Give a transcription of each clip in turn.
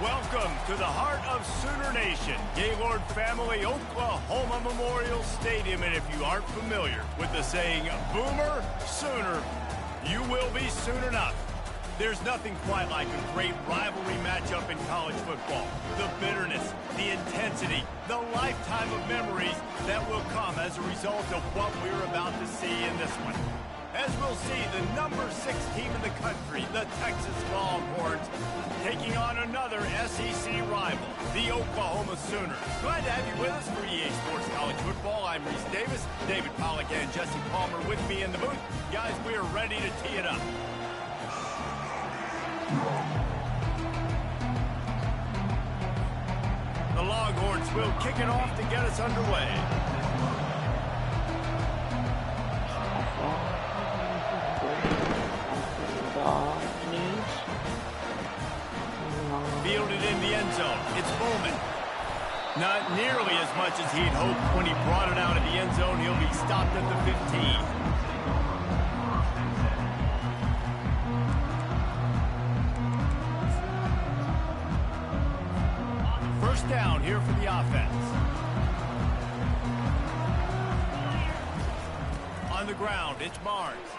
Welcome to the heart of Sooner Nation, Gaylord Family Oklahoma Memorial Stadium. And if you aren't familiar with the saying, Boomer Sooner, you will be soon enough. There's nothing quite like a great rivalry matchup in college football. The bitterness, the intensity, the lifetime of memories that will come as a result of what we're about to see in this one. As we'll see the number 6 team in the country, the Texas Longhorns, taking on another SEC rival, the Oklahoma Sooners. Glad to have you with us for EA Sports College Football. I'm Reese Davis, David Pollack and Jesse Palmer with me in the booth. Guys, we are ready to tee it up. The Longhorns will kick it off to get us underway. Fielded in the end zone. It's Bowman. Not nearly as much as he'd hoped when he brought it out of the end zone. He'll be stopped at the 15. First down here for the offense. On the ground, it's Barnes.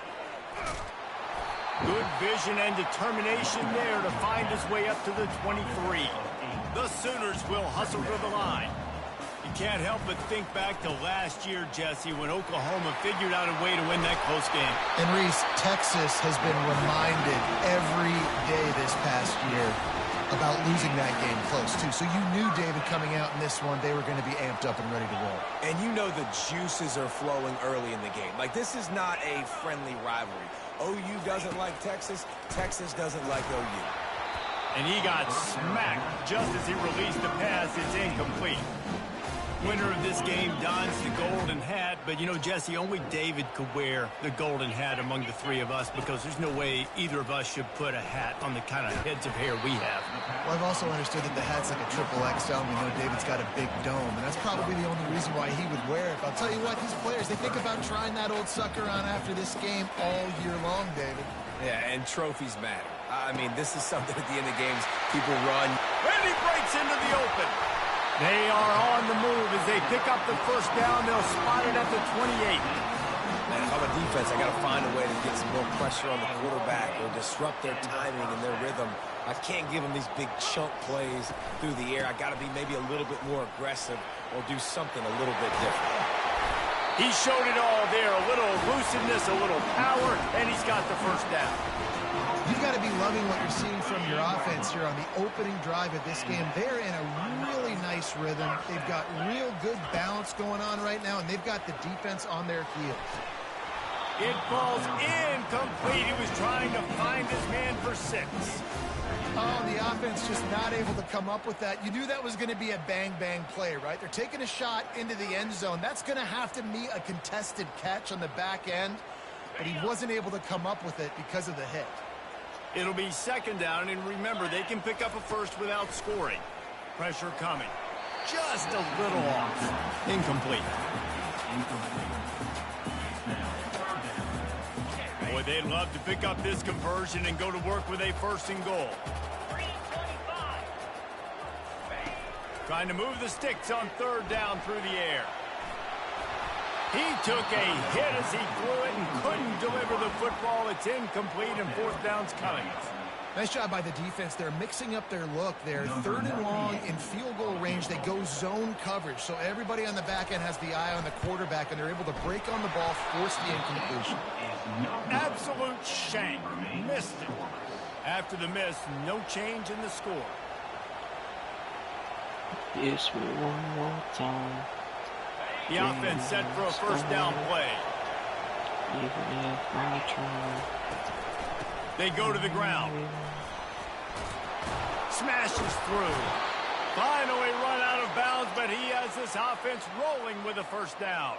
Good vision and determination there to find his way up to the 23. The Sooners will hustle to the line. You can't help but think back to last year, Jesse, when Oklahoma figured out a way to win that close game. And Reese, Texas has been reminded every day this past year about losing that game close, too. So you knew, David, coming out in this one, they were going to be amped up and ready to roll. And you know the juices are flowing early in the game. Like, this is not a friendly rivalry. OU doesn't like Texas. Texas doesn't like OU. And he got smacked just as he released the pass. It's incomplete. Winner of this game dons the golden hat, but you know, Jesse, only David could wear the golden hat among the three of us because there's no way either of us should put a hat on the kind of heads of hair we have. Well, I've also understood that the hat's like a triple XL. We know David's got a big dome, and that's probably the only reason why he would wear it. But I'll tell you what, these players, they think about trying that old sucker on after this game all year long, David. Yeah, and trophies matter. I mean, this is something at the end of games people run. And he breaks into the open. They are on the move as they pick up the first down. They'll spot it at the 28. Man, if I'm a defense, I got to find a way to get some more pressure on the quarterback or disrupt their timing and their rhythm. I can't give them these big chunk plays through the air. I got to be maybe a little bit more aggressive or do something a little bit different. He showed it all there. A little elusiveness, a little power, and he's got the first down. You've got to be loving what you're seeing from your offense here on the opening drive of this game. They're in a really nice rhythm. They've got real good balance going on right now, and they've got the defense on their heels. It falls incomplete. He was trying to find his man for 6. Oh, the offense just not able to come up with that. You knew that was going to be a bang-bang play, right? They're taking a shot into the end zone. That's going to have to meet a contested catch on the back end, but he wasn't able to come up with it because of the hit. It'll be second down, and remember, they can pick up a first without scoring. Pressure coming. Just a little off. Incomplete. Boy, they'd love to pick up this conversion and go to work with a first and goal. Trying to move the sticks on third down through the air. He took a hit as he threw it and couldn't deliver the football. It's incomplete, and fourth down's coming. Nice job by the defense. They're mixing up their look. They're third and long in field goal range. They go zone coverage, so everybody on the back end has the eye on the quarterback, and they're able to break on the ball, force the incompletion. Absolute shank. Missed it. After the miss, no change in the score. Kiss me one more time. The offense set for a first down play. Even if I try. They go to the ground. Smashes through. Finally run out of bounds, but he has this offense rolling with a first down.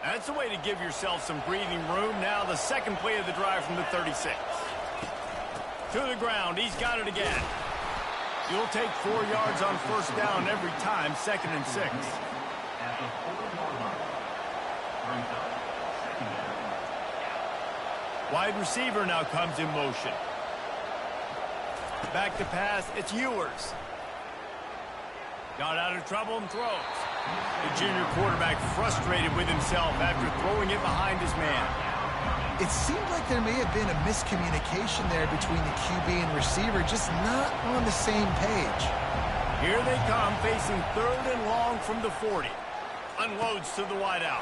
That's a way to give yourself some breathing room. Now the second play of the drive from the 36. To the ground. He's got it again. You'll take 4 yards on first down every time, 2nd and 6. Wide receiver now comes in motion. Back to pass, it's Ewers. Got out of trouble and throws. The junior quarterback frustrated with himself after throwing it behind his man. It seemed like there may have been a miscommunication there between the QB and receiver, just not on the same page. Here they come, facing 3rd and long from the 40. Unloads to the wideout.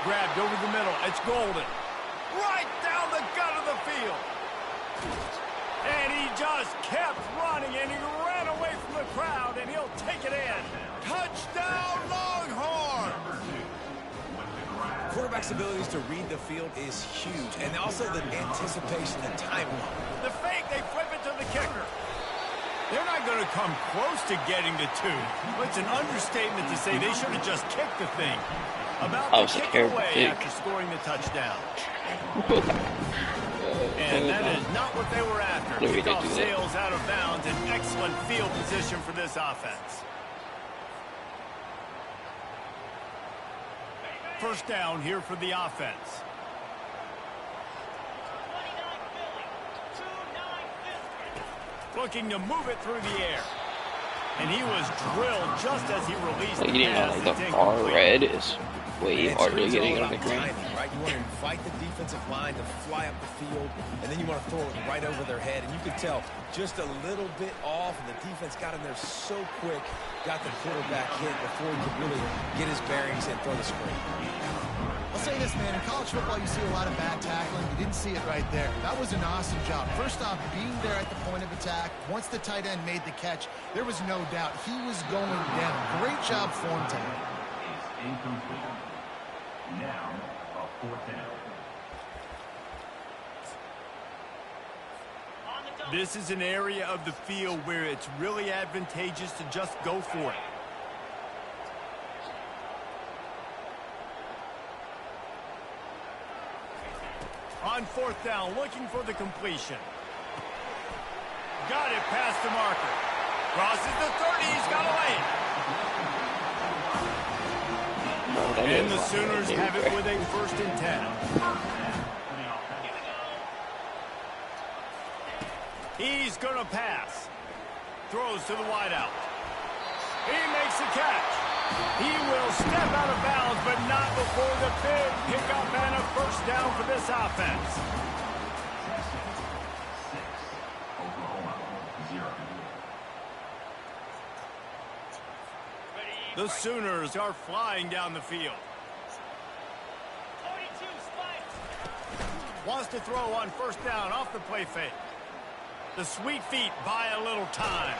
Grabbed over the middle. It's Golden. Right down the gut of the field. And he just kept running, and he ran away from the crowd, and he'll take it in. Touchdown, Longhorn! Quarterback's abilities to read the field is huge, and also the anticipation and timing. The fake, they flip it to the kicker. They're not going to come close to getting to 2. But it's an understatement to say they should have just kicked the thing. About to kick it away after scoring the touchdown. And that is not what they were after. Kickoff sails out of bounds. An excellent field position for this offense. First down here for the offense. Looking to move it through the air. And he was drilled just as he released the pass. Like the far red is way harder to get on the ground. Right? You want to invite the defensive line to fly up the field, and then you want to throw it right over their head. And you can tell just a little bit off, and the defense got in there so quick, got the quarterback hit before he could really get his bearings and throw the screen. I'll say this, man. In college football, you see a lot of bad tackling. You didn't see it right there. That was an awesome job. First off, being there at the point of attack. Once the tight end made the catch, there was no doubt he was going down. Great job form time. Incomplete. Now, a 4th down. This is an area of the field where it's really advantageous to just go for it. On 4th down, looking for the completion. Got it past the marker. Crosses the 30, he's got to lay it. And the Sooners have it with a 1st and 10. He's going to pass. Throws to the wideout. He makes a catch. He will step out of bounds, but not before the big pickup and a 1st down for this offense. Oklahoma, 0. The Sooners are flying down the field. Wants to throw on 1st down off the play fake. The sweet feet buy a little time.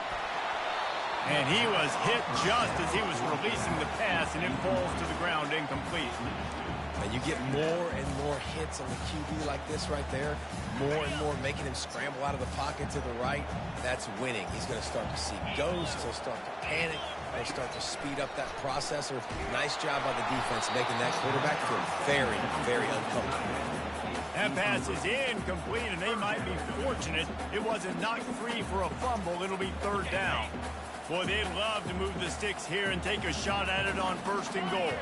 And he was hit just as he was releasing the pass, and it falls to the ground incomplete. And you get more and more hits on the QB like this right there, more and more making him scramble out of the pocket to the right. That's winning. He's going to start to see ghosts. He'll start to panic. He'll start to speed up that processor. Nice job by the defense making that quarterback feel very, very uncomfortable. That pass is incomplete, and they might be fortunate it wasn't knocked free for a fumble. It'll be 3rd down. Boy, they'd love to move the sticks here and take a shot at it on 1st and goal.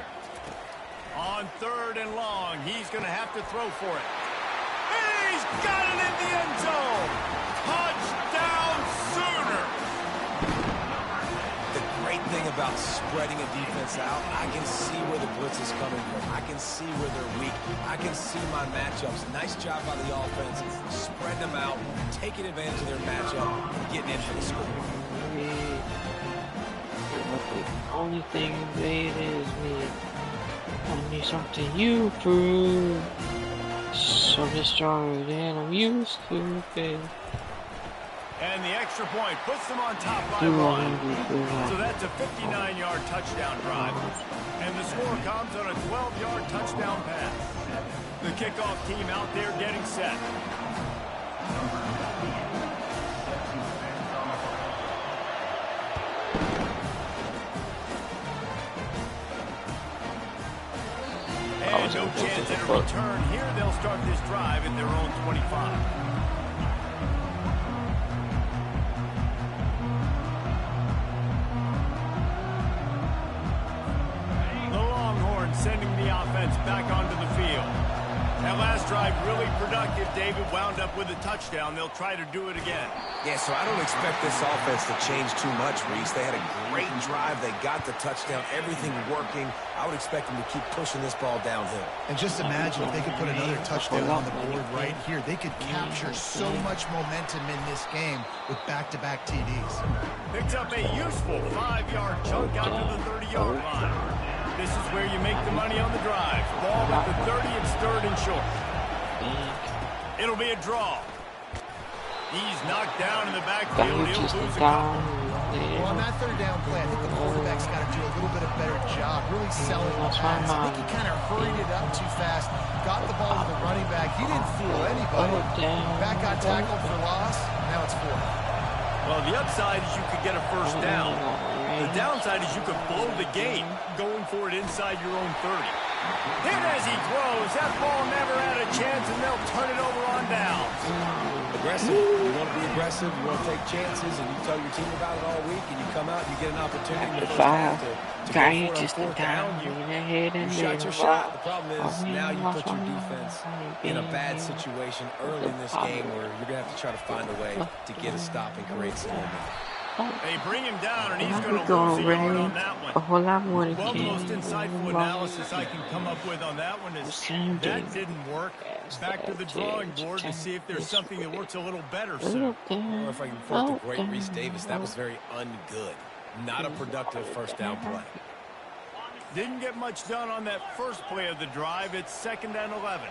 On 3rd and long, he's going to have to throw for it. He's got it in the end zone. Touchdown, Sooner. The great thing about spreading a defense out, I can see where the blitz is coming from. I can see where they're weak. I can see my matchups. Nice job by the offense. Spread them out, taking advantage of their matchup, and getting in for the score. The only thing they is me. I need something you prove. So stronger than I'm used to be. And the extra point puts them on top by 1. So that's a 59-yard touchdown drive. And the score comes on a 12-yard touchdown pass. The kickoff team out there getting set. And no chance at a return here. They'll start this drive at their own 25. The Longhorns sending the offense back onto the field. last drive really productive. David wound up with a touchdown. They'll try to do it again. Yeah, so I don't expect this offense to change too much, Reese. They had a great drive. They got the touchdown. Everything working. I would expect them to keep pushing this ball downhill. And just imagine if they could put another touchdown on the board right here. They could capture so much momentum in this game with back-to-back TDs. Picks up a useful 5-yard chunk out to the 30-yard line. This is where you make the money on the drive. Ball at the 30, it's third and short. It'll be a draw. He's knocked down in the backfield. He'll lose a couple. Well, on that third down play, I think the quarterback's got to do a little bit of better job really selling the pass. I think he kind of hurried it up too fast, got the ball to the running back. He didn't fool anybody. Back got tackled for loss. Now it's fourth. Well, the upside is you could get a first down. The downside is you could blow the game going for it inside your own 30. Hit as he throws. That ball never had a chance, and they'll turn it over on downs. Aggressive. You want to be aggressive. You want to take chances, and you tell your team about it all week, and you come out and you get an opportunity in the first half to go for it on fourth down. You shot your shot. The problem is now you put your defense in a bad situation early in this game where you're going to have to try to find a way to get a stop and create some momentum. They bring him down, and he's going to lose a yard on that one. A whole lot more Well, the most insightful analysis I can come up with on that one is that didn't work. Back to the drawing board to see if there's something that works a little better, sir. Or if I can quote the great Reese Davis, that was very ungood. Not a productive first down play. Didn't get much done on that first play of the drive. It's 2nd and 11.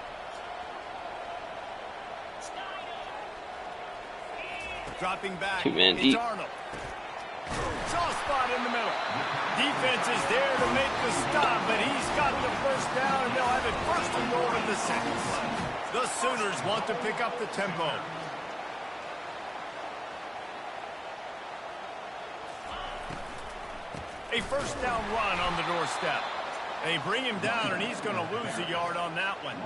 Dropping back, it's Arnold. Soft spot in the middle. Defense is there to make the stop, but he's got the first down, and they'll have it first and goal at the 6. The Sooners want to pick up the tempo. A first down run on the doorstep. They bring him down, and he's going to lose a yard on that one.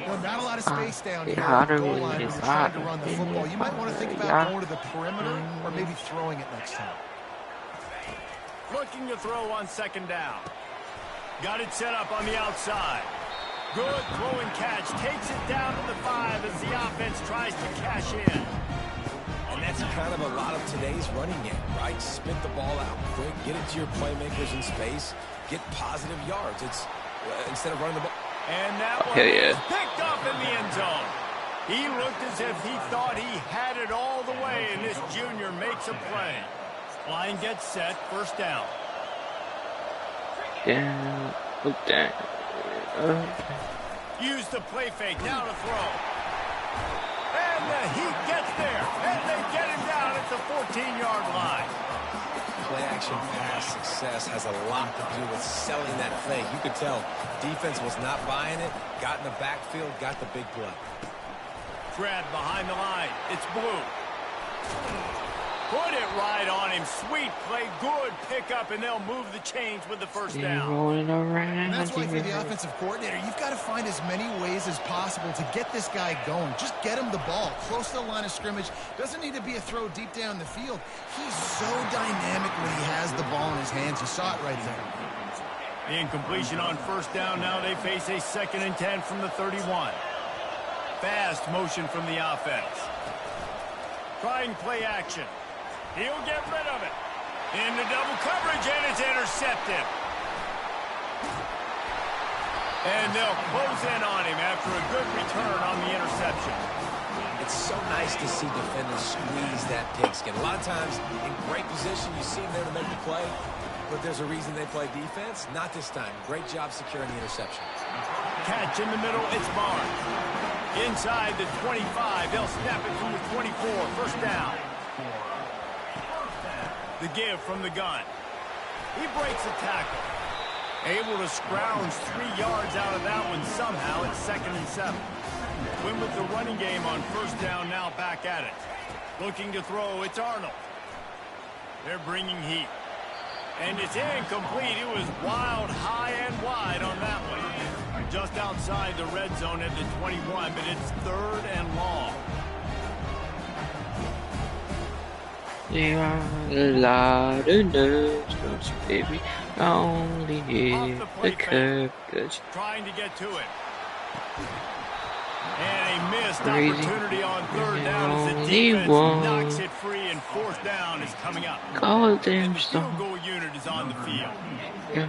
Well, not a lot of space down here on the goal line when you're trying to run the football. You might want to think about going to the perimeter or maybe throwing it next time. Looking to throw on 2nd down. Got it set up on the outside. Good throw and catch. Takes it down to the 5 as the offense tries to cash in. And that's kind of a lot of today's running game, right? Spit the ball out quick, get it to your playmakers in space, get positive yards. It's instead of running the ball. And that one is picked up in the end zone. He looked as if he thought he had it all the way, and this junior makes a play. Line gets set, first down. Down, down. Use the play fake, now to throw. And the Heat gets there, and they get him down at the 14-yard line. Play-action pass success has a lot to do with selling that fake. You could tell defense was not buying it, got in the backfield, got the big play. Grab behind the line. It's Blue. Put it right on him. Sweet play. Good pickup, and they'll move the chains with the first down. Rolling around. And that's why for the offensive coordinator, you've got to find as many ways as possible to get this guy going. Just get him the ball close to the line of scrimmage. Doesn't need to be a throw deep down the field. He's so dynamic when he has the ball in his hands. You saw it right there. The incompletion on first down. Now they face a 2nd and 10 from the 31. Fast motion from the offense. Trying play action. He'll get rid of it. Into double coverage, and it's intercepted. And they'll close in on him after a good return on the interception. It's so nice to see defenders squeeze that pigskin. A lot of times, in great position, you see them there to make the play, but there's a reason they play defense. Not this time. Great job securing the interception. Catch in the middle, it's Barnes. Inside the 25, they'll snap it from the 24, first down. The give from the gun. He breaks a tackle. Able to scrounge 3 yards out of that one somehow. It's 2nd and 7. Win with the running game on first down, now back at it. Looking to throw, it's Arnold. They're bringing heat. And it's incomplete. It was wild, high and wide on that one. Just outside the red zone at the 21, but it's 3rd and long. There are a lot of nerves, don't you, baby? Only hit the curve. Trying to get to it. And a missed Crazy. opportunity on third down as the Only defense one. knocks it free, and fourth down is coming up. God damn And the field stuff. goal unit is on the field.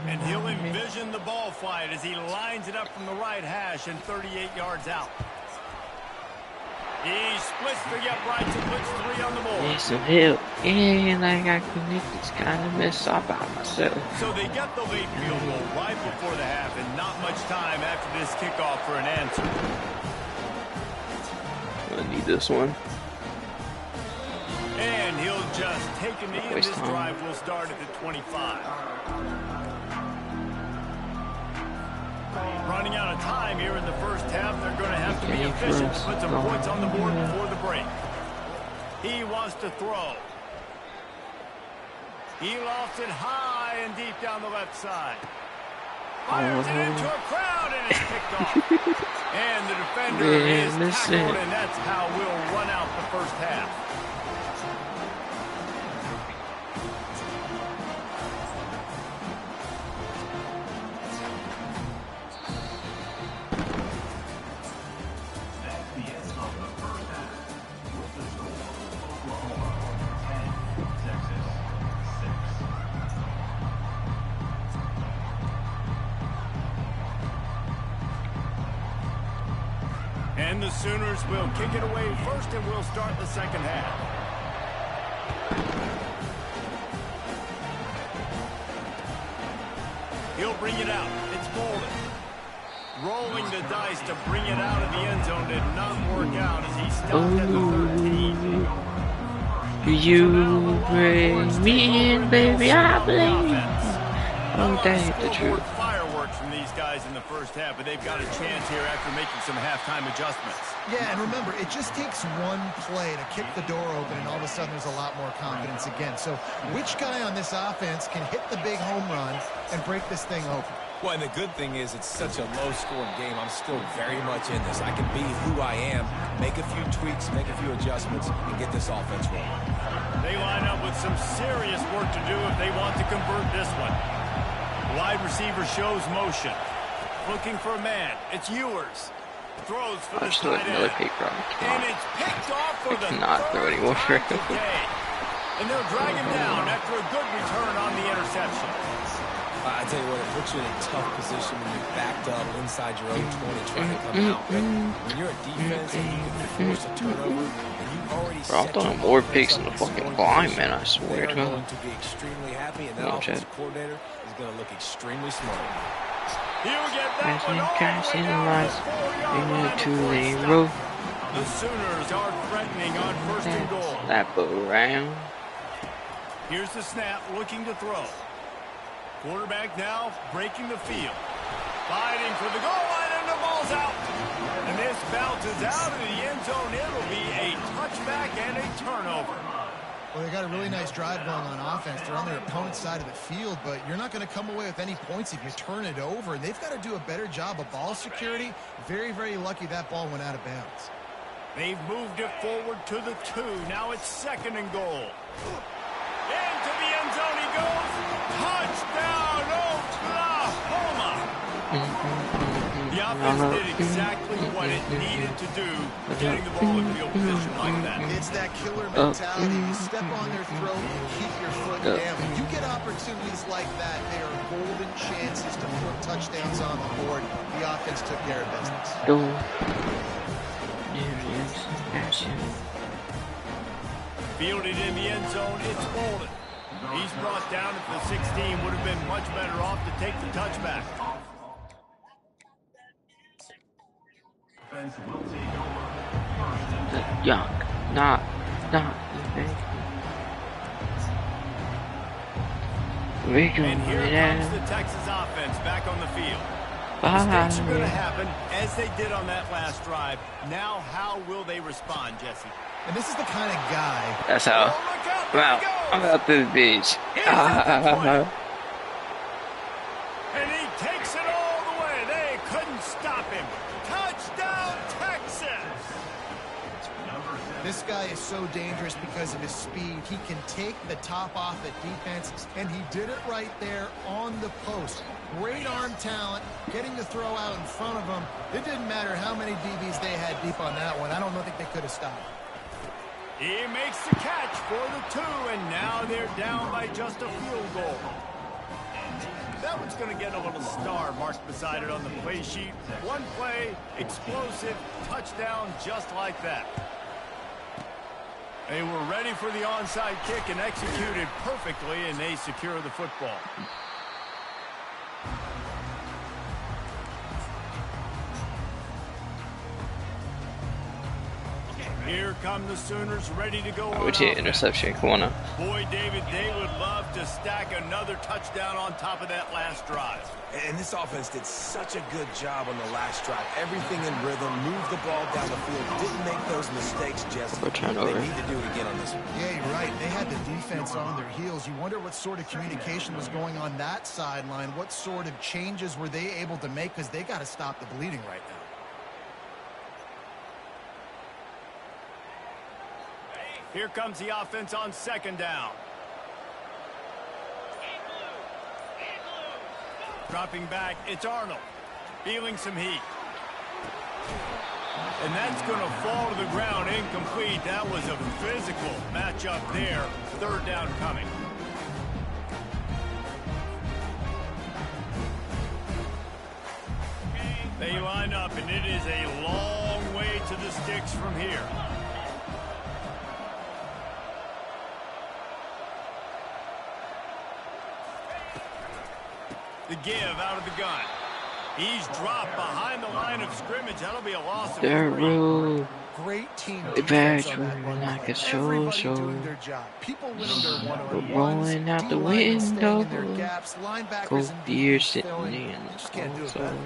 And he'll envision the ball flight as he lines it up from the right hash and 38 yards out. He splits the uprights and puts 3 on the board. Need some help. And I got connected. Kind of messed up by myself. So they get the late field goal right before the half, and not much time after this kickoff for an answer. I need this one. And he'll just take a knee, and Waste this time. drive will start at the 25. Running out of time here in the first half. They're going to have to be Okay, efficient to first put some down. points on the board before the break. He wants to throw. He lofts it high and deep down the left side. Fires it into a crowd, and it's picked off. And the defender Man, is that's tackled, it. and that's how we'll run out the first half. That's the end of the first half. With the score, Oklahoma 10, Texas 6. And the Sooners will kick it away first, and we'll start the second half. He'll bring it out. It's Bolden. Rolling the dice to bring it out of the end zone did not work out as he stopped at the 13. You bring me in, baby, I believe. Oh, that ain't the truth. Fireworks from these guys in the first half, but they've got a chance here after making some halftime adjustments. Yeah, and remember, it just takes one play to kick the door open, and all of a sudden there's a lot more confidence again. So which guy on this offense can hit the big home run and break this thing open? Well, and the good thing is it's such a low-scoring game. I'm still very much in this. I can be who I am, make a few tweaks, make a few adjustments, and get this offense rolling. They line up with some serious work to do if they want to convert this one. Wide receiver shows motion. Looking for a man. It's Ewers. Throws for the I'm still tight another end. pick rock. And it's picked off for the cannot throw third anymore. time today. And they'll drag him down after a good return on the interception. I tell you what, it puts you in a tough position when you're backed up inside your own 20 trying to come out. But when you're a defense and you can force a turnover, and you've already Bro, I'm set throwing your more offense picks up than the in this fucking scoring line, position, man, I swear they are to God. going to be extremely happy, and that No, offensive Chad. coordinator is going to look extremely smart. He'll get that As one we all cast the way in the down to lights, the 4-yard line into before the he row. stopped. The Sooners are threatening on first and goal. Slap around. Here's the snap, looking to throw. Quarterback now breaking the field. Fighting for the goal line, and the ball's out. And this bounces out of the end zone. It'll be a touchback and a turnover. Well, they got a really nice drive going on offense. They're on their opponent's side of the field, but you're not going to come away with any points if you turn it over. And they've got to do a better job of ball security. Very, very lucky that ball went out of bounds. They've moved it forward to the 2. Now it's second and goal. Into the end zone he goes. Touchdown, Oklahoma! The offense did exactly what it needed to do, getting the ball in field position like that. It's that killer mentality. You step on their throat and keep your foot down. When you get opportunities like that, they are golden chances to put touchdowns on the board. The offense took care of business. Fielded in the end zone, it's Bolden. He's brought down at the 16. Would have been much better off to take the touchback. Offense will take over. First and 10. Yuck. Not. We go And here comes the there. Texas offense back on the field. Bye. Mistakes are going to happen, as they did on that last drive. Now, how will they respond, Jesse? And this is the kind of guy. That's how. Oh, look out, Wow. there he goes. I'm out to the beach. He's at the 20. And he takes it all the way. They couldn't stop him. Touchdown, Texas! Number 7. This guy is so dangerous because of his speed. He can take the top off at defense, and he did it right there on the post. Great arm talent, getting the throw out in front of him. It didn't matter how many DBs they had deep on that one. I don't think they could have stopped. He makes the catch for the 2, and now they're down by just a field goal. That one's going to get a little star marked beside it on the play sheet. One play, explosive, touchdown, just like that. They were ready for the onside kick and executed perfectly, and they secure the football. Here come the Sooners, ready to go on Which hit interception, come on now. Boy, David, they would love to stack another touchdown on top of that last drive. And this offense did such a good job on the last drive. Everything in rhythm, moved the ball down the field, didn't make those mistakes, Jesse. They need to do it again on this one. Yeah, you're right. They had the defense on their heels. You wonder what sort of communication was going on that sideline. What sort of changes were they able to make, because they got to stop the bleeding right now. Here comes the offense on 2nd down. Dropping back, it's Arnold. Feeling some heat. And that's going to fall to the ground incomplete. That was a physical matchup there. 3rd down coming. They line up, and it is a long way to the sticks from here. The give out of the gun. He's dropped behind the line of scrimmage. That'll be a loss of 3. Great team defense on that run like play. a show, Everybody show. doing their job. People winning their one-on-ones. Rolling out the D-line staying window. in their gaps. Linebackers Go and beer DBs sitting filling. in. You just can't do it So, better.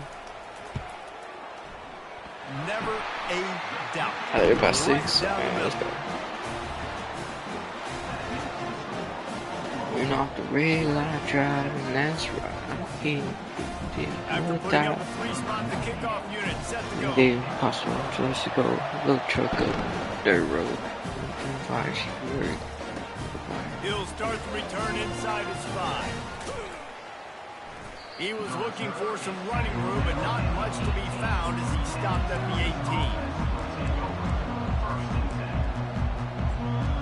Never a doubt. about 6. Right down the Alright, let's middle. go. We're off the red light driving, that's right. After putting up a 3-spot, the kickoff unit set to go. Indeed, possible. So let's go. Little truck up dirt road. He'll start the return inside his 5. He was looking for some running room, but not much to be found as he stopped at the 18.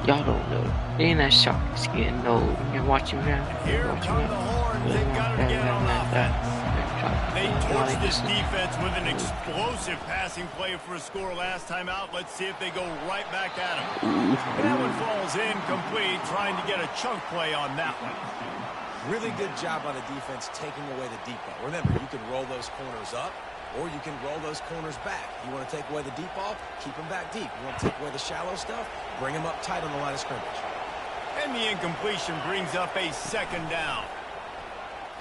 Y'all don't know. They ain't that shock is getting old. You're watching now. Here come the horns. They've got to get on offense. They torched this defense with an explosive passing play for a score last time out. Let's see if they go right back at him. That one falls incomplete, trying to get a chunk play on that one. Really good job by the defense taking away the deep ball. Remember, you can roll those corners up, or you can roll those corners back. You want to take away the deep ball, keep them back deep. You want to take away the shallow stuff, bring them up tight on the line of scrimmage. And the incompletion brings up a 2nd down.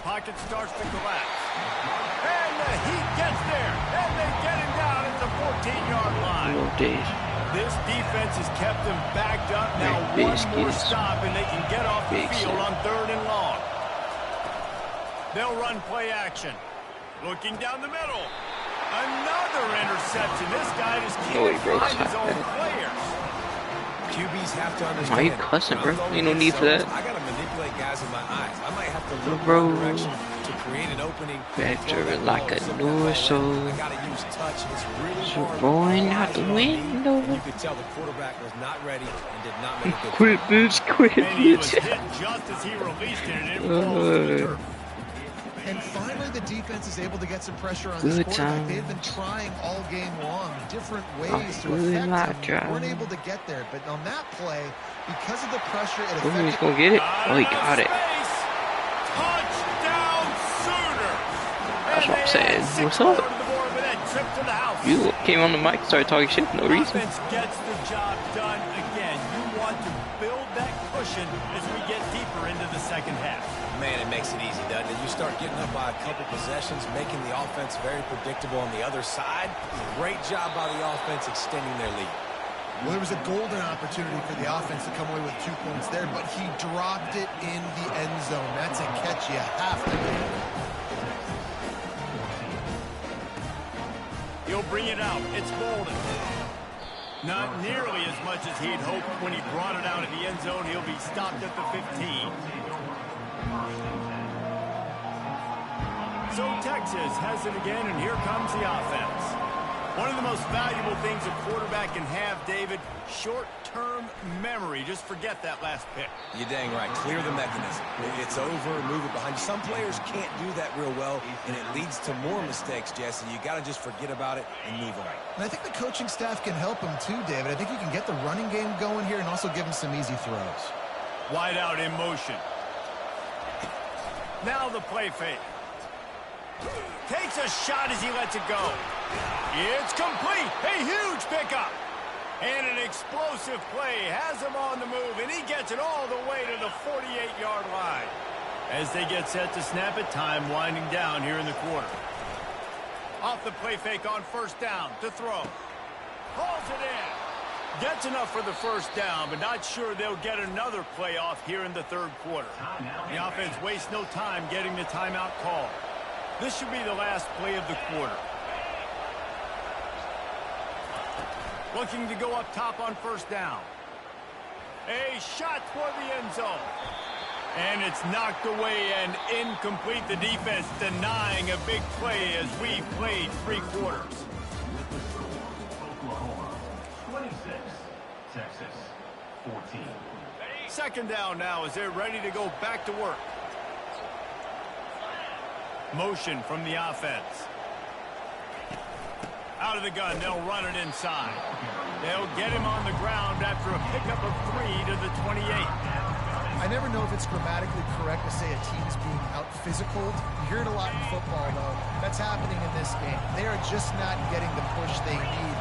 Pocket starts to collapse. And the Heat gets there. And they get him down at the 14-yard line. This defense has kept them backed up. Now one more stop, and they can get off the field on 3rd and long. They'll run play action. Looking down the middle. Another interception. This guy just can't find his own players. QBs have to understand. Why are you cussing, bro? Ain't no need for that. I gotta manipulate guys with my eyes. I might have to look Bro. one direction to create an opening. Better like a North Soul. I gotta use touch. It's really So hard. rolling out the window. You could tell the quarterback was not ready and did not make a good Quit this, quit And he was this. hit just as he released it, and it falls to the turf. And finally, the defense is able to get some pressure on Good this quarterback. time. They've been trying all game long, different ways to really affect like him. driving. Weren't able to get there. But on that play, because of the pressure, it Oh, he's affected. gonna get it. Oh, he got it. Touchdown Sooners. That's what I'm saying. What's up? You came on the mic and started talking shit for no reason. Offense gets the job done again. You want to build that cushion as we get deeper into the 2nd half. Man, it makes it easy, doesn't it? You start getting up by a couple possessions, making the offense very predictable on the other side. Great job by the offense extending their lead. Well, there was a golden opportunity for the offense to come away with 2 points there, but he dropped it in the end zone. That's a catch you have to make. He'll bring it out. It's Bolden. Not nearly as much as he'd hoped when he brought it out of the end zone. He'll be stopped at the 15. So Texas has it again, and here comes the offense. One of the most valuable things a quarterback can have, David, short-term memory. Just forget that last pick. You're dang right. Clear the mechanism. It's over, move it behind you. Some players can't do that real well, and it leads to more mistakes, Jesse. You got to just forget about it and move on. And I think the coaching staff can help him too, David. I think you can get the running game going here and also give him some easy throws. Wide out in motion. Now the play fake. Takes a shot as he lets it go. It's complete. A huge pickup. And an explosive play has him on the move, and he gets it all the way to the 48-yard line. As they get set to snap it, time winding down here in the quarter. Off the play fake on first down to throw. Hauls it in. Gets enough for the first down, but not sure they'll get another play off here in the third quarter. The offense wastes no time getting the timeout call. This should be the last play of the quarter. Looking to go up top on first down. A shot toward the end zone. And it's knocked away and incomplete. The defense denying a big play as we played three quarters. Oklahoma 26, Texas 14. Second down now as they're ready to go back to work. Motion from the offense. Out of the gun, they'll run it inside. They'll get him on the ground after a pickup of 3 to the 28. I never know if it's grammatically correct to say a team is being out-physicaled. You hear it a lot in football, though. That's happening in this game. They are just not getting the push they need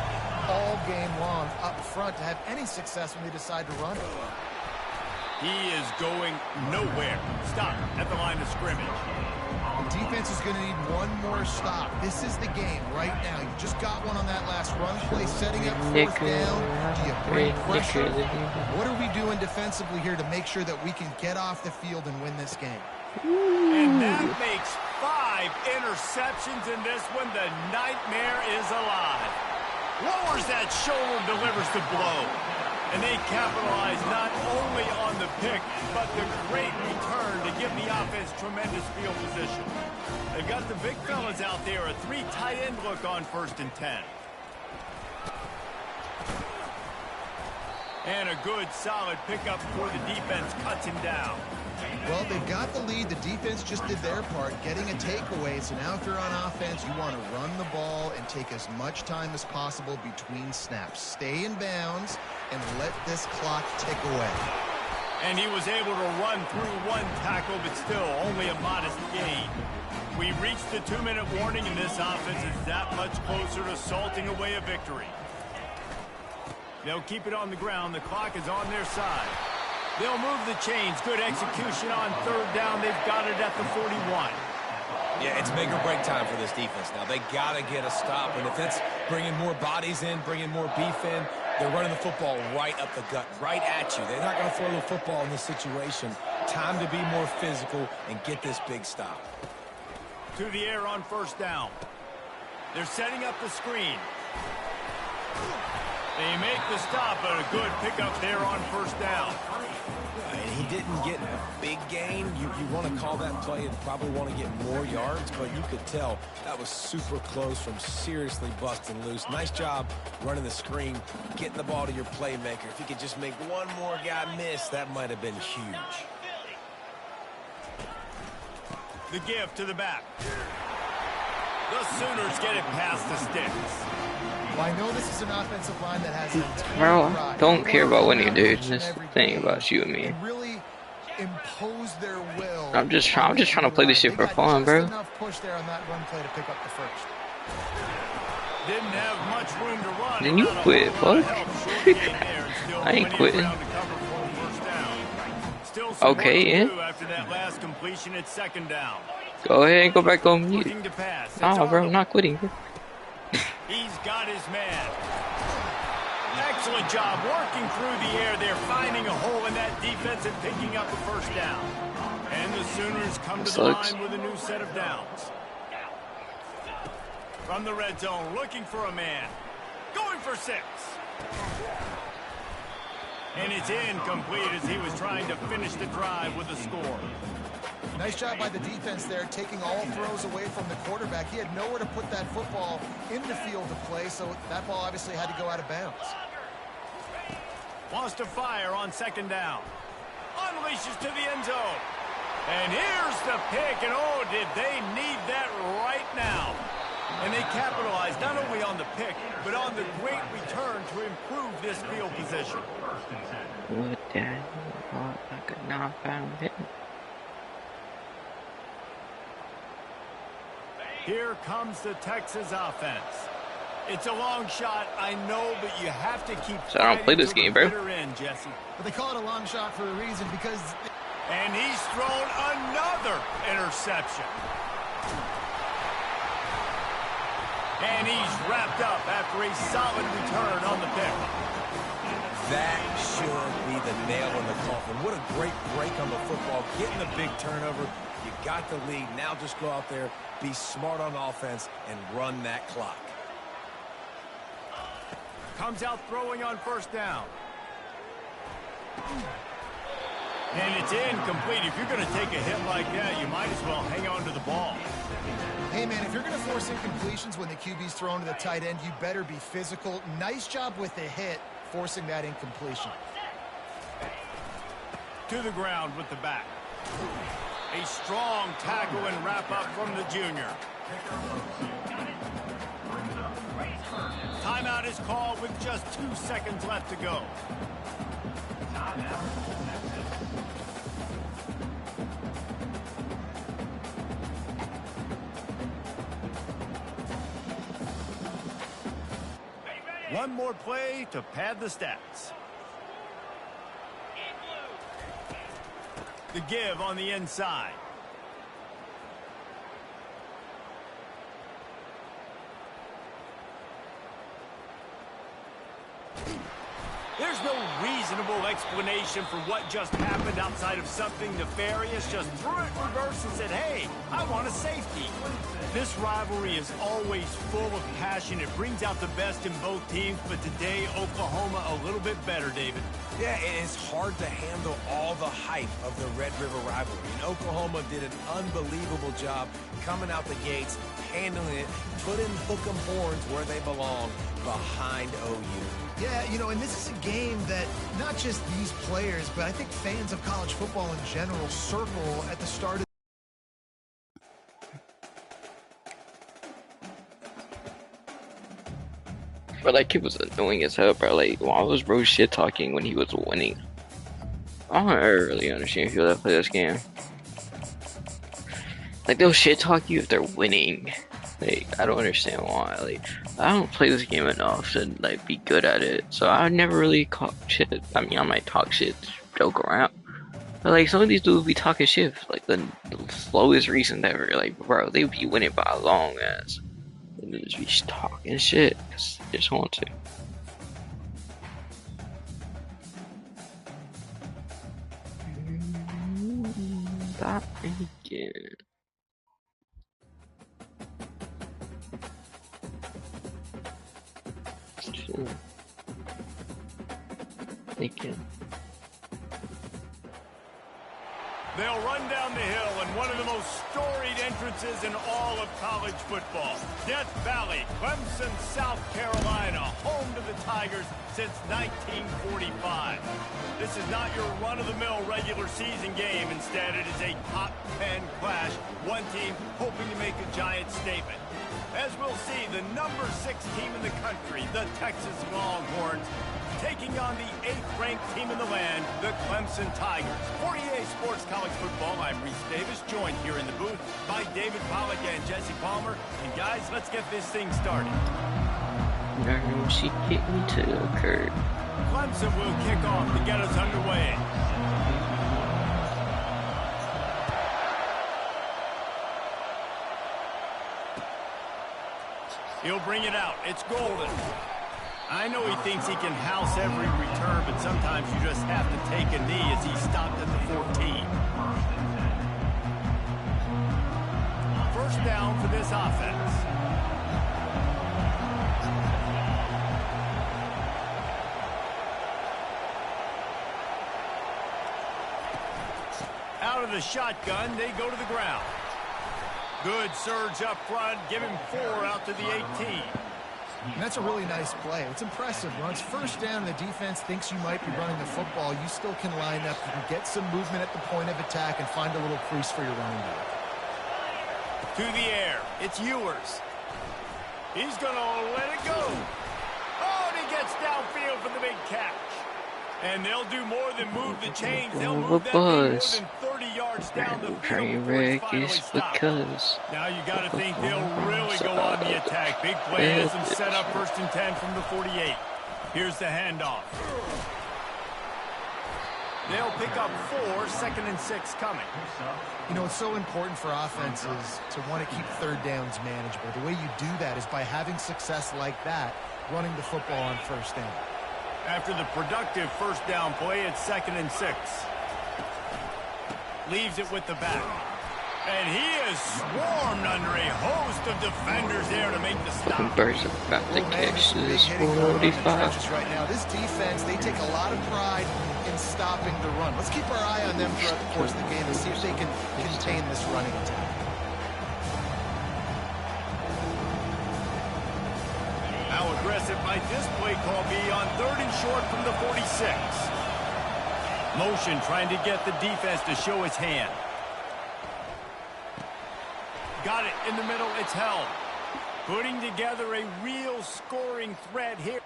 all game long up front to have any success when they decide to run it. He is going nowhere. Stop at the line of scrimmage. The defense is going to need one more stop. This is the game right now. You just got one on that last run play, setting up fourth down. Do you bring pressure? What are we doing defensively here to make sure that we can get off the field and win this game? And that makes 5 interceptions in this one. The nightmare is alive. Lowers that shoulder, delivers the blow. And they capitalize not only on the pick, but the great return to give the offense tremendous field position. They've got the big fellas out there, a 3 tight end look on 1st and 10. And a good, solid pickup before the defense cuts him down. Well, they've got the lead. The defense just did their part, getting a takeaway. So now if you're on offense, you want to run the ball and take as much time as possible between snaps. Stay in bounds and let this clock tick away. And he was able to run through 1 tackle, but still only a modest gain. We reached the 2-minute warning, and this offense is that much closer to salting away a victory. They'll keep it on the ground. The clock is on their side. They'll move the chains. Good execution on 3rd down. They've got it at the 41. Yeah, it's make or break time for this defense now. They got to get a stop. And if it's bringing more bodies in, bringing more beef in, they're running the football right up the gut, right at you. They're not going to throw the football in this situation. Time to be more physical and get this big stop. To the air on 1st down. They're setting up the screen. They make the stop, but a good pickup there on 1st down. And he didn't get a big gain. You want to call that play and probably want to get more yards, but you could tell that was super close from seriously busting loose. Nice job running the screen, getting the ball to your playmaker. If you could just make one more guy miss, that might have been huge. The give to the back. The Sooners get it past the sticks. Well, I know this is an offensive line that has a Bro, don't care about winning, dude. This thing about you and me. Really impose their will. I'm just trying to play this shit for fun, bro. Enough push there on that run play to pick up the first. Didn't have much room to run. Then you quit, fuck. I ain't quitting. Okay, yeah. After that last completion, it's 2nd down. Go ahead and go back on mute. Looking to pass. Nah, bro, I'm not quitting. He's got his man. Excellent job working through the air. They're finding a hole in that defense and picking up the 1st down. And the Sooners come to the line with a new set of downs. From the red zone, looking for a man. Going for 6. And it's incomplete as he was trying to finish the drive with a score. Nice job by the defense there, taking all throws away from the quarterback. He had nowhere to put that football in the field to play, so that ball obviously had to go out of bounds. Wants to fire on second down. Unleashes to the end zone. And here's the pick, and oh, did they need that right now. And they capitalized not only on the pick, but on the great return to improve this field position. What that? I could not find it. Here comes the Texas offense. It's a long shot, I know, but you have to keep. So I don't play this game, bro. End, Jesse. But they call it a long shot for a reason because. And he's thrown another interception. And he's wrapped up after a solid return on the pick. That should be the nail in the coffin. What a great break on the football. Getting the big turnover. You got the lead. Now just go out there, be smart on offense, and run that clock. Comes out throwing on first down. And it's incomplete. If you're going to take a hit like that, you might as well hang on to the ball. Hey, man, if you're going to force incompletions when the QB's thrown to the tight end, you better be physical. Nice job with the hit, forcing that incompletion. To the ground with the back. A strong tackle and wrap-up from the junior. Timeout is called with just 2 seconds left to go. One more play to pad the stats. The give on the inside. There's no reasonable explanation for what just happened outside of something nefarious. Just threw it reverse and said, hey, I want a safety. This rivalry is always full of passion. It brings out the best in both teams, but today, Oklahoma a little bit better, David. Yeah, it's hard to handle all the hype of the Red River rivalry. And Oklahoma did an unbelievable job coming out the gates, handling it, putting hook 'em horns where they belong, behind OU. Yeah, you know, and this is a game that not just these players, but I think fans of college football in general circle at the start of. But that kid was annoying as hell, bro. Like, why was bro shit talking when he was winning? I don't really understand people that play this game. Like, they'll shit talk you if they're winning. Like, I don't understand why. Like, I don't play this game enough to, like, be good at it. So I never really caught shit. I mean, I might talk shit, joke around. But, like, some of these dudes be talking shit for, like, the slowest reason ever. Like, bro, they would be winning by a long ass. And they just be talking shit because they just want to. That again. Thinking. They'll run down the hill in one of the most storied entrances in all of college football. Death Valley, Clemson, South Carolina, home to the Tigers since 1945. This is not your run-of-the-mill regular season game. Instead, it is a top 10 clash. One team hoping to make a giant statement. As we'll see, the number 6 team in the country, the Texas Longhorns, taking on the 8th-ranked team in the land, the Clemson Tigers. For EA Sports College Football, I'm Reese Davis, joined here in the booth by David Pollack and Jesse Palmer. And guys, let's get this thing started. No, she kicked me to the curb. Clemson will kick off to get us underway. He'll bring it out. It's Golden. I know he thinks he can house every return, but sometimes you just have to take a knee as he stopped at the 14. First down for this offense. Out of the shotgun, they go to the ground. Good surge up front. Give him 4 out to the 18. And that's a really nice play. It's impressive. When it's first down and the defense thinks you might be running the football, you still can line up. You can get some movement at the point of attack and find a little crease for your running back. To the air. It's Ewers. He's going to let it go. Oh, and he gets downfield for the big catch. And they'll do more than move the chains. They'll move that thing more than 30 yards down the field before it's finally stopped. Now you got to think they'll really go on the attack. Big play has them set up 1st and 10 from the 48. Here's the handoff. They'll pick up 4, 2nd and 6 coming. You know, it's so important for offenses to want to keep 3rd downs manageable. The way you do that is by having success like that, running the football on 1st down. After the productive 1st down play, it's 2nd and 6. Leaves it with the back. And he is swarmed under a host of defenders there to make the stop. Bears about to catch this 45. Right now, this defense, they take a lot of pride in stopping the run. Let's keep our eye on them throughout the course of the game and see if they can contain this running attack. How aggressive might this play call be on 3rd and short from the 46? Motion trying to get the defense to show his hand. Got it in the middle. It's held. Putting together a real scoring threat here.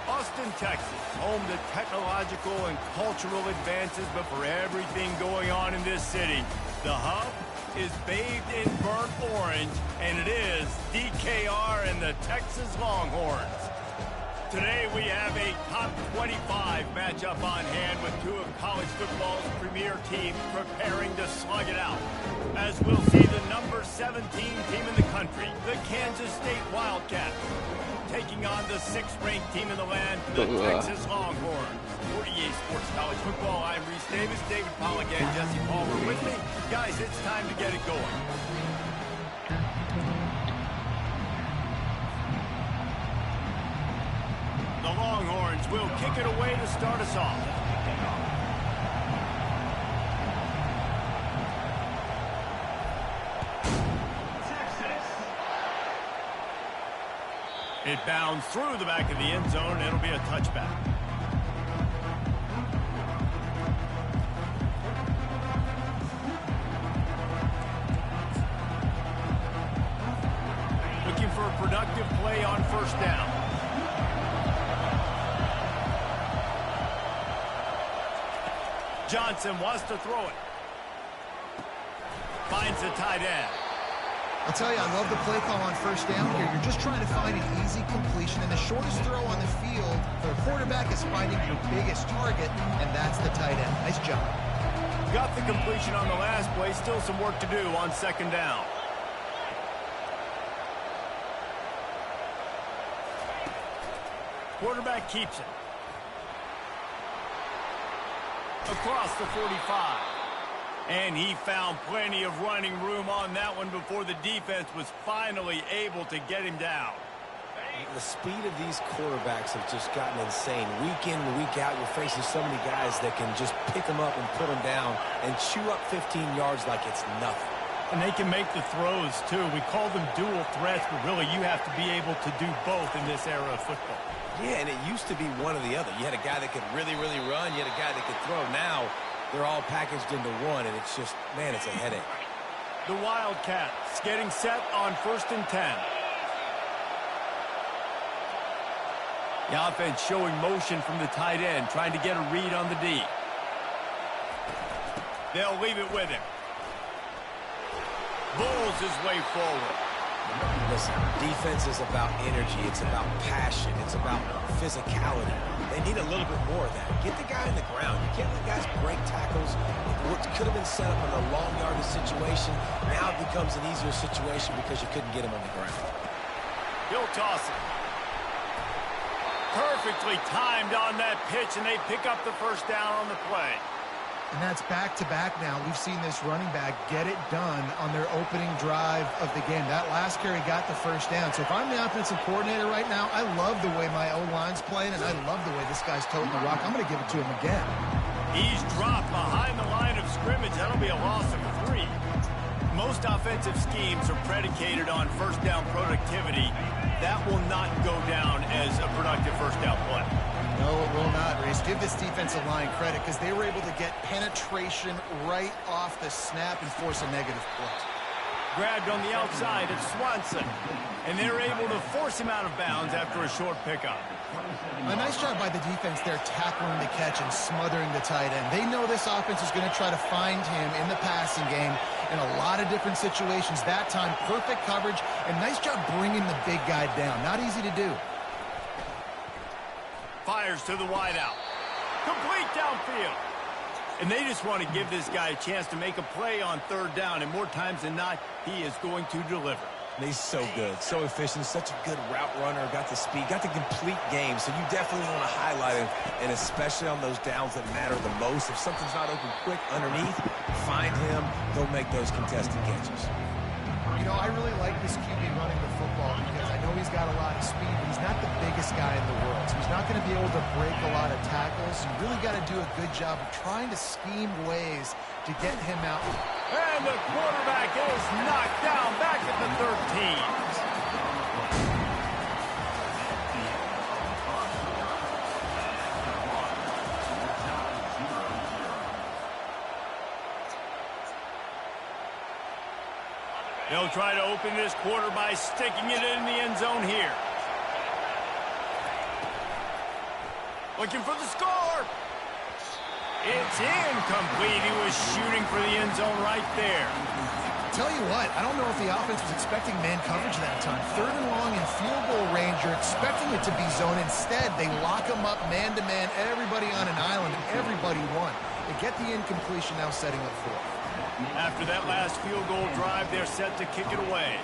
Austin, Texas, home to technological and cultural advances, but for everything going on in this city, the hub is bathed in burnt orange, and it is DKR and the Texas Longhorns. Today we have a top 25 matchup on hand with 2 of college football's premier teams preparing to slug it out. As we'll see the number 17 team in the country, the Kansas State Wildcats, taking on the 6th-ranked team in the land, the Texas Longhorns. 48 Sports College Football, I'm Reese Davis, David Pollack, and Jesse Palmer with me. Guys, it's time to get it going. The Longhorns will kick it away to start us off. It bounds through the back of the end zone, and it'll be a touchback. Looking for a productive play on 1st down. Johnson wants to throw it. Finds the tight end. I'll tell you, I love the play call on 1st down here. You're just trying to find an easy completion, and the shortest throw on the field for the quarterback is finding your biggest target, and that's the tight end. Nice job. Got the completion on the last play. Still some work to do on 2nd down. Quarterback keeps it. Across the 45. And he found plenty of running room on that one before the defense was finally able to get him down. The speed of these quarterbacks have just gotten insane. Week in and week out, you're facing so many guys that can just pick them up and put them down and chew up 15 yards like it's nothing. And they can make the throws, too. We call them dual threats, but really you have to be able to do both in this era of football. Yeah, and it used to be one or the other. You had a guy that could really, really run. You had a guy that could throw. Now they're all packaged into one, and it's just, man, it's a headache. The Wildcats getting set on 1st and 10. The offense showing motion from the tight end, trying to get a read on the D. They'll leave it with him. Bulls his way forward. Listen, defense is about energy. It's about passion. It's about physicality. They need a little bit more of that. Get the guy in the ground. You can't let guys break tackles. What could have been set up in a long yardage situation, now it becomes an easier situation because you couldn't get him on the ground. He'll toss it. Perfectly timed on that pitch, and they pick up the first down on the play. And that's back-to-back now. We've seen this running back get it done on their opening drive of the game. That last carry got the first down. So if I'm the offensive coordinator right now, I love the way my O-line's playing, and I love the way this guy's toting the rock. I'm going to give it to him again. He's dropped behind the line of scrimmage. That'll be a loss of 3. Most offensive schemes are predicated on first down productivity. That will not go down as a productive first down play. No, it will not, Reese. Give this defensive line credit because they were able to get penetration right off the snap and force a negative play. Grabbed on the outside of Swanson, and they're able to force him out of bounds after a short pickup. A nice job by the defense there tackling the catch and smothering the tight end. They know this offense is going to try to find him in the passing game in a lot of different situations. That time, perfect coverage, and nice job bringing the big guy down. Not easy to do. Fires to the wideout. Complete downfield. And they just want to give this guy a chance to make a play on 3rd down, and more times than not, he is going to deliver. And he's so good, so efficient, such a good route runner, got the speed, got the complete game. So you definitely want to highlight him, and especially on those downs that matter the most. If something's not open quick underneath, find him. He'll make those contested catches. You know, I really like this QB running the football because I know he's got a lot of speed, but he's not the biggest guy in the world. So he's not going to be able to break a lot of tackles. You really got to do a good job of trying to scheme ways to get him out. And the quarterback is knocked down back at the 13. They'll try to open this quarter by sticking it in the end zone here. Looking for the score. It's incomplete. He was shooting for the end zone right there. Tell you what, I don't know if the offense was expecting man coverage that time. 3rd and long in field goal range, you're expecting it to be zone. Instead, they lock them up man-to-man, everybody on an island, and everybody won. They get the incompletion, now setting up 4th. After that last field goal drive, they're set to kick it away.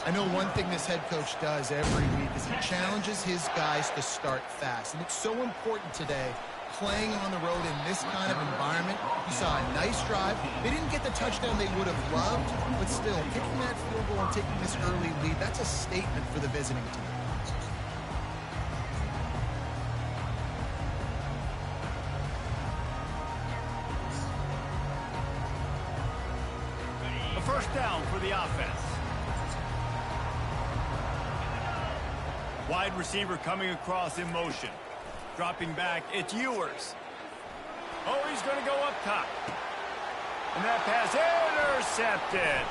I know one thing this head coach does every week is he challenges his guys to start fast. And it's so important today, playing on the road in this kind of environment. You saw a nice drive. They didn't get the touchdown they would have loved, but still, kicking that field goal and taking this early lead, that's a statement for the visiting team. First down for the offense. Wide receiver coming across in motion. Dropping back, it's Ewers. Oh, he's going to go up top. And that pass intercepted.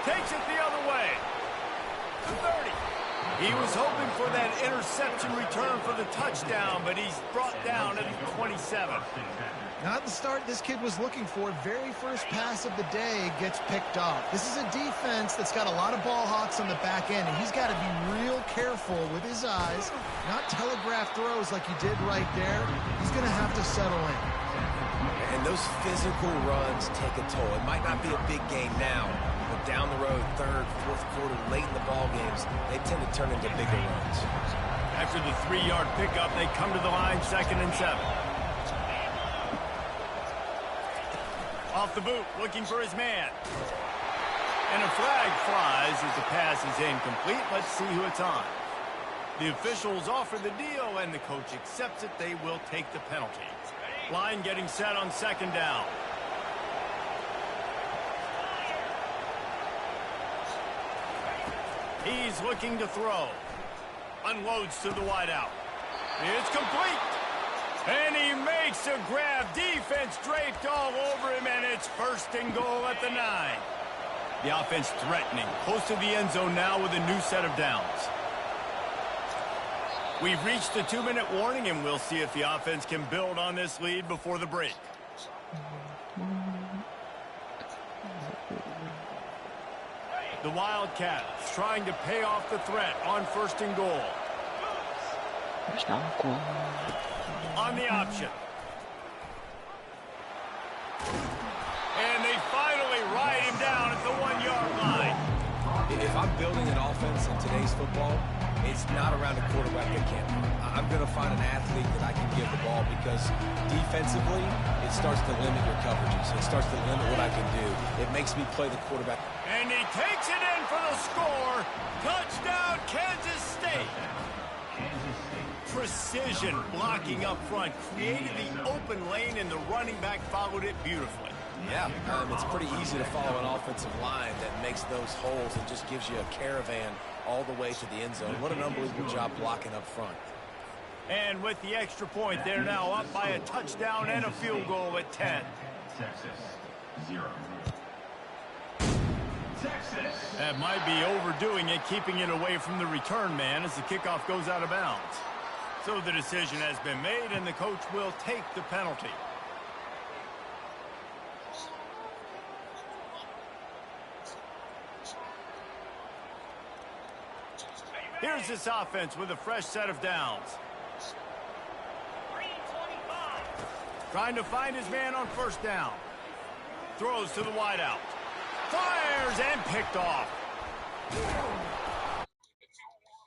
Takes it the other way. The 30. He was hoping for that interception return for the touchdown, but he's brought down at the 27. Not the start this kid was looking for. Very first pass of the day gets picked off. This is a defense that's got a lot of ball hawks on the back end, and he's got to be real careful with his eyes, not telegraph throws like he did right there. He's going to have to settle in. And those physical runs take a toll. It might not be a big game now, but down the road, 3rd, 4th quarter, late in the ball games, they tend to turn into bigger runs. After the 3-yard pickup, they come to the line, 2nd and 7. Off the boot, looking for his man. And a flag flies as the pass is incomplete. Let's see who it's on. The officials offer the deal, and the coach accepts it. They will take the penalty. Line getting set on 2nd down. He's looking to throw. Unloads to the wideout. It's complete. And he makes a grab. Defense draped all over him, and it's 1st and goal at the 9. The offense threatening. Close to the end zone now with a new set of downs. We've reached the 2-minute warning, and we'll see if the offense can build on this lead before the break. The Wildcats trying to pay off the threat on 1st and goal. On the option. And they finally ride him down at the 1-yard line. If I'm building an offense in today's football, it's not around a quarterback that can't run. I'm going to find an athlete that I can give the ball because defensively, it starts to limit your coverages. It starts to limit what I can do. It makes me play the quarterback. And he takes it in for the score. Touchdown, Kansas State. Precision blocking up front. Created the open lane, and the running back followed it beautifully. Yeah, it's pretty easy to follow an offensive line that makes those holes and just gives you a caravan all the way to the end zone. What an unbelievable job blocking up front. And with the extra point, they're now up by a touchdown and a field goal at 10. Texas, 0. Texas. That might be overdoing it, keeping it away from the return man as the kickoff goes out of bounds. So the decision has been made, and the coach will take the penalty. Here's this offense with a fresh set of downs. Trying to find his man on 1st down. Throws to the wideout. Fires and picked off.